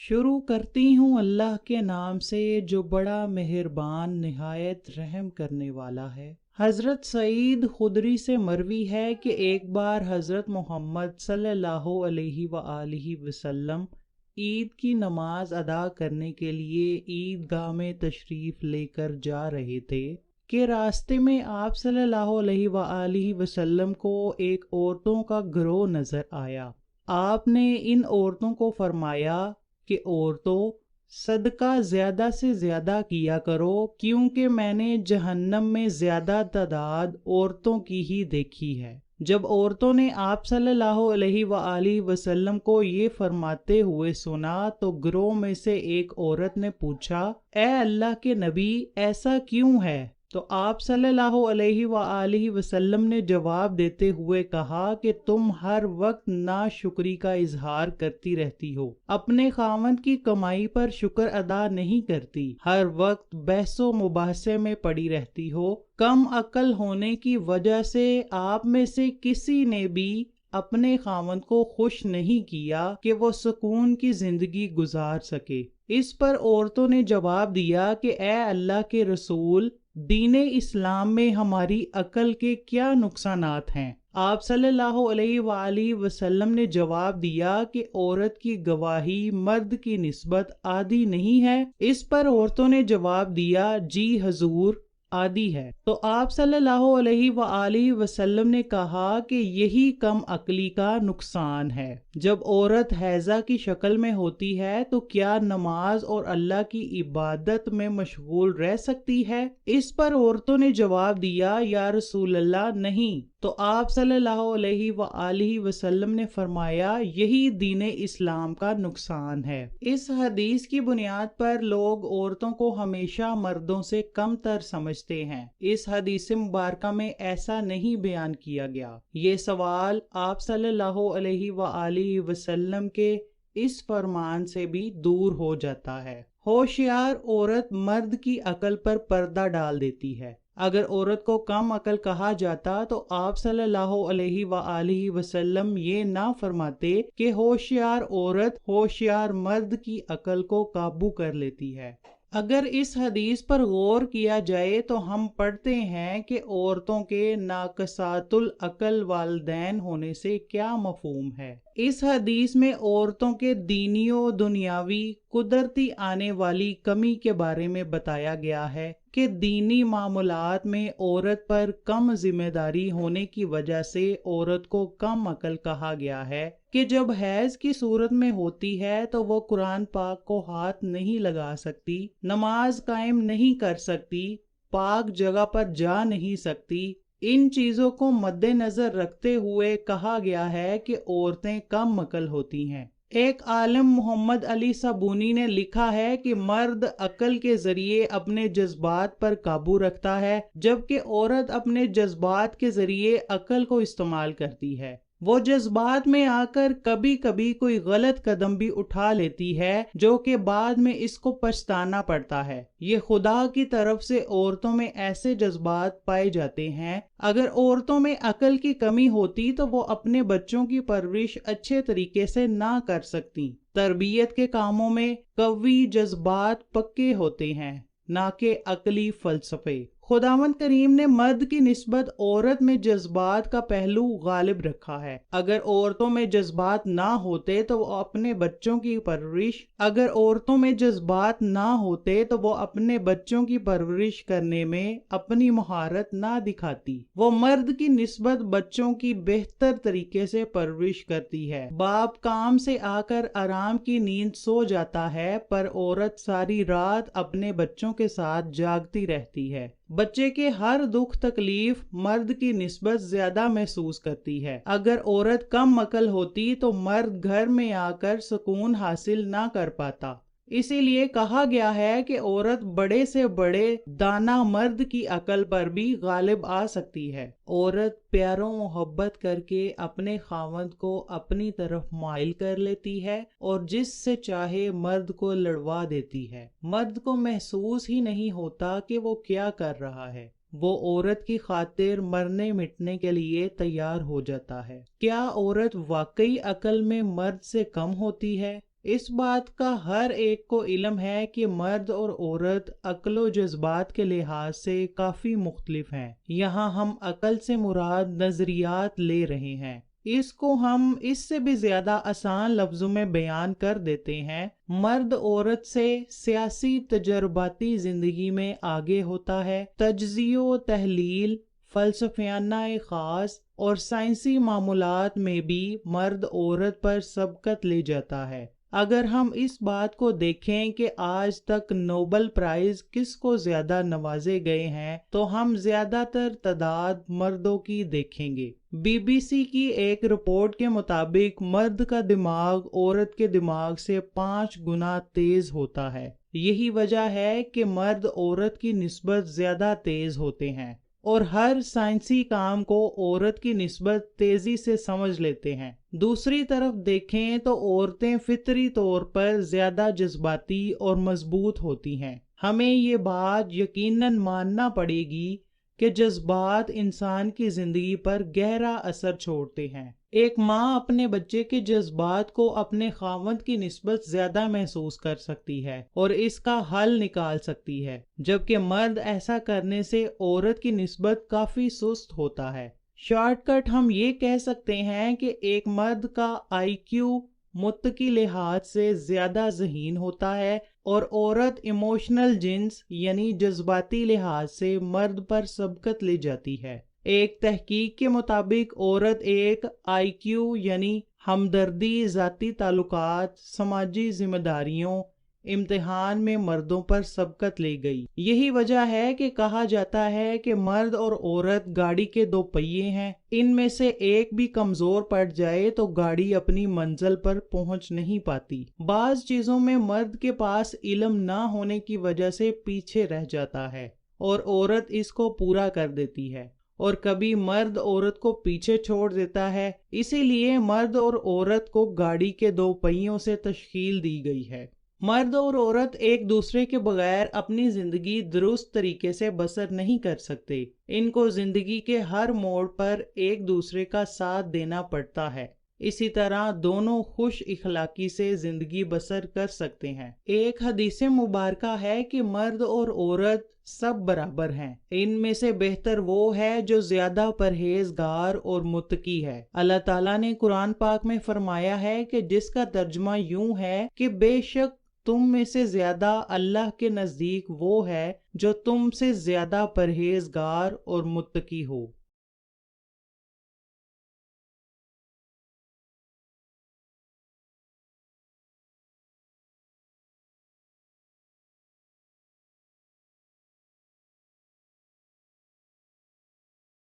شروع کرتی ہوں اللہ کے نام سے جو بڑا مہربان نہایت رحم کرنے والا ہے۔ حضرت سعید خدری سے مروی ہے کہ ایک بار حضرت محمد صلی اللہ علیہ وآلہ وسلم عید کی نماز ادا کرنے کے لیے عیدگاہ میں تشریف لے کر جا رہے تھے کہ راستے میں آپ صلی اللہ علیہ وآلہ وسلم کو ایک عورتوں کا گروہ نظر آیا۔ آپ نے ان عورتوں کو فرمایا کہ عورتوں، صدقہ زیادہ سے زیادہ کیا کرو، کیونکہ میں نے جہنم میں زیادہ تعداد عورتوں کی ہی دیکھی ہے۔ جب عورتوں نے آپ صلی اللہ علیہ وآلہ وسلم کو یہ فرماتے ہوئے سنا تو گروہ میں سے ایک عورت نے پوچھا، اے اللہ کے نبی، ایسا کیوں ہے؟ تو آپ صلی اللہ علیہ وآلہ وسلم نے جواب دیتے ہوئے کہا کہ تم ہر وقت ناشکری کا اظہار کرتی رہتی ہو، اپنے خاوند کی کمائی پر شکر ادا نہیں کرتی، ہر وقت بحث و مباحثے میں پڑی رہتی ہو۔ کم عقل ہونے کی وجہ سے آپ میں سے کسی نے بھی اپنے خاوند کو خوش نہیں کیا کہ وہ سکون کی زندگی گزار سکے۔ اس پر عورتوں نے جواب دیا کہ اے اللہ کے رسول، دین اسلام میں ہماری عقل کے کیا نقصانات ہیں؟ آپ صلی اللہ علیہ وآلہ وسلم نے جواب دیا کہ عورت کی گواہی مرد کی نسبت عادی نہیں ہے۔ اس پر عورتوں نے جواب دیا، جی حضور، عادی ہے۔ تو آپ صلی اللہ علیہ وآلہ وسلم نے کہا کہ یہی کم عقلی کا نقصان ہے۔ جب عورت حیضہ کی شکل میں ہوتی ہے تو کیا نماز اور اللہ کی عبادت میں مشغول رہ سکتی ہے؟ اس پر عورتوں نے جواب دیا، یا رسول اللہ، نہیں۔ تو آپ صلی اللہ علیہ وآلہ وسلم نے فرمایا، یہی دین اسلام کا نقصان ہے۔ اس حدیث کی بنیاد پر لوگ عورتوں کو ہمیشہ مردوں سے کم تر سمجھتے ہیں۔ اس حدیث مبارکہ میں ایسا نہیں بیان کیا گیا۔ یہ سوال آپ صلی اللہ علیہ وآلہ وسلم کے اس فرمان سے بھی دور ہو جاتا ہے۔ ہوشیار عورت مرد کی عقل پر پردہ ڈال دیتی ہے۔ اگر عورت کو کم عقل کہا جاتا تو آپ صلی اللہ علیہ وآلہ وسلم یہ نہ فرماتے کہ ہوشیار عورت ہوشیار مرد کی عقل کو قابو کر لیتی ہے۔ اگر اس حدیث پر غور کیا جائے تو ہم پڑھتے ہیں کہ عورتوں کے ناقصات العقل والدین ہونے سے کیا مفہوم ہے۔ اس حدیث میں عورتوں کے دینی و دنیاوی قدرتی آنے والی کمی کے بارے میں بتایا گیا ہے کہ دینی معاملات میں عورت پر کم ذمہ داری ہونے کی وجہ سے عورت کو کم عقل کہا گیا ہے کہ جب حیض کی صورت میں ہوتی ہے تو وہ قرآن پاک کو ہاتھ نہیں لگا سکتی، نماز قائم نہیں کر سکتی، پاک جگہ پر جا نہیں سکتی۔ ان چیزوں کو مد نظر رکھتے ہوئے کہا گیا ہے کہ عورتیں کم عقل ہوتی ہیں۔ ایک عالم محمد علی صابونی نے لکھا ہے کہ مرد عقل کے ذریعے اپنے جذبات پر قابو رکھتا ہے، جبکہ عورت اپنے جذبات کے ذریعے عقل کو استعمال کرتی ہے۔ وہ جذبات میں آ کر کبھی کبھی کوئی غلط قدم بھی اٹھا لیتی ہے جو کہ بعد میں اس کو پچھتانا پڑتا ہے۔ یہ خدا کی طرف سے عورتوں میں ایسے جذبات پائے جاتے ہیں۔ اگر عورتوں میں عقل کی کمی ہوتی تو وہ اپنے بچوں کی پرورش اچھے طریقے سے نہ کر سکتی۔ تربیت کے کاموں میں قوی جذبات پکے ہوتے ہیں، نہ کہ عقلی فلسفے۔ خداوند کریم نے مرد کی نسبت عورت میں جذبات کا پہلو غالب رکھا ہے۔ اگر عورتوں میں جذبات نہ ہوتے تو وہ اپنے بچوں کی پرورش کرنے میں اپنی مہارت نہ دکھاتی۔ وہ مرد کی نسبت بچوں کی بہتر طریقے سے پرورش کرتی ہے۔ باپ کام سے آ کر آرام کی نیند سو جاتا ہے، پر عورت ساری رات اپنے بچوں کے ساتھ جاگتی رہتی ہے۔ بچے کے ہر دکھ تکلیف مرد کی نسبت زیادہ محسوس کرتی ہے۔ اگر عورت کم عقل ہوتی تو مرد گھر میں آ کر سکون حاصل نہ کر پاتا۔ اسی لیے کہا گیا ہے کہ عورت بڑے سے بڑے دانا مرد کی عقل پر بھی غالب آ سکتی ہے۔ عورت پیار و محبت کر کے اپنے خاوند کو اپنی طرف مائل کر لیتی ہے اور جس سے چاہے مرد کو لڑوا دیتی ہے۔ مرد کو محسوس ہی نہیں ہوتا کہ وہ کیا کر رہا ہے۔ وہ عورت کی خاطر مرنے مٹنے کے لیے تیار ہو جاتا ہے۔ کیا عورت واقعی عقل میں مرد سے کم ہوتی ہے؟ اس بات کا ہر ایک کو علم ہے کہ مرد اور عورت عقل و جذبات کے لحاظ سے کافی مختلف ہیں۔ یہاں ہم عقل سے مراد نظریات لے رہے ہیں۔ اس کو ہم اس سے بھی زیادہ آسان لفظوں میں بیان کر دیتے ہیں۔ مرد عورت سے سیاسی تجرباتی زندگی میں آگے ہوتا ہے، تجزیہ و تحلیل، فلسفیانہ خاص اور سائنسی معاملات میں بھی مرد عورت پر سبقت لے جاتا ہے۔ اگر ہم اس بات کو دیکھیں کہ آج تک نوبل پرائز کس کو زیادہ نوازے گئے ہیں تو ہم زیادہ تر تعداد مردوں کی دیکھیں گے۔ BBC کی ایک رپورٹ کے مطابق مرد کا دماغ عورت کے دماغ سے 5 گنا تیز ہوتا ہے۔ یہی وجہ ہے کہ مرد عورت کی نسبت زیادہ تیز ہوتے ہیں اور ہر سائنسی کام کو عورت کی نسبت تیزی سے سمجھ لیتے ہیں۔ دوسری طرف دیکھیں تو عورتیں فطری طور پر زیادہ جذباتی اور مضبوط ہوتی ہیں۔ ہمیں یہ بات یقیناً ماننا پڑے گی کہ جذبات انسان کی زندگی پر گہرا اثر چھوڑتے ہیں۔ ایک ماں اپنے بچے کے جذبات کو اپنے خاوند کی نسبت زیادہ محسوس کر سکتی ہے اور اس کا حل نکال سکتی ہے، جبکہ مرد ایسا کرنے سے عورت کی نسبت کافی سست ہوتا ہے۔ شارٹ کٹ ہم یہ کہہ سکتے ہیں کہ ایک مرد کا IQ متقی لحاظ سے زیادہ ذہین ہوتا ہے اور عورت ایموشنل جنس یعنی جذباتی لحاظ سے مرد پر سبقت لے جاتی ہے۔ ایک تحقیق کے مطابق عورت ایک IQ یعنی ہمدردی، ذاتی تعلقات، سماجی ذمہ داریوں، امتحان میں مردوں پر سبقت لے گئی۔ یہی وجہ ہے کہ کہا جاتا ہے کہ مرد اور عورت گاڑی کے 2 پہیے ہیں، ان میں سے ایک بھی کمزور پڑ جائے تو گاڑی اپنی منزل پر پہنچ نہیں پاتی۔ بعض چیزوں میں مرد کے پاس علم نہ ہونے کی وجہ سے پیچھے رہ جاتا ہے اور عورت اس کو پورا کر دیتی ہے، اور کبھی مرد عورت کو پیچھے چھوڑ دیتا ہے۔ اسی لیے مرد اور عورت کو گاڑی کے 2 پہیوں سے تشکیل دی گئی ہے۔ مرد اور عورت ایک دوسرے کے بغیر اپنی زندگی درست طریقے سے بسر نہیں کر سکتے۔ ان کو زندگی کے ہر موڑ پر ایک دوسرے کا ساتھ دینا پڑتا ہے۔ اسی طرح دونوں خوش اخلاقی سے زندگی بسر کر سکتے ہیں۔ ایک حدیث مبارکہ ہے کہ مرد اور عورت سب برابر ہیں، ان میں سے بہتر وہ ہے جو زیادہ پرہیزگار اور متقی ہے۔ اللہ تعالیٰ نے قرآن پاک میں فرمایا ہے کہ جس کا ترجمہ یوں ہے کہ بے شک تم میں سے زیادہ اللہ کے نزدیک وہ ہے جو تم سے زیادہ پرہیزگار اور متقی ہو۔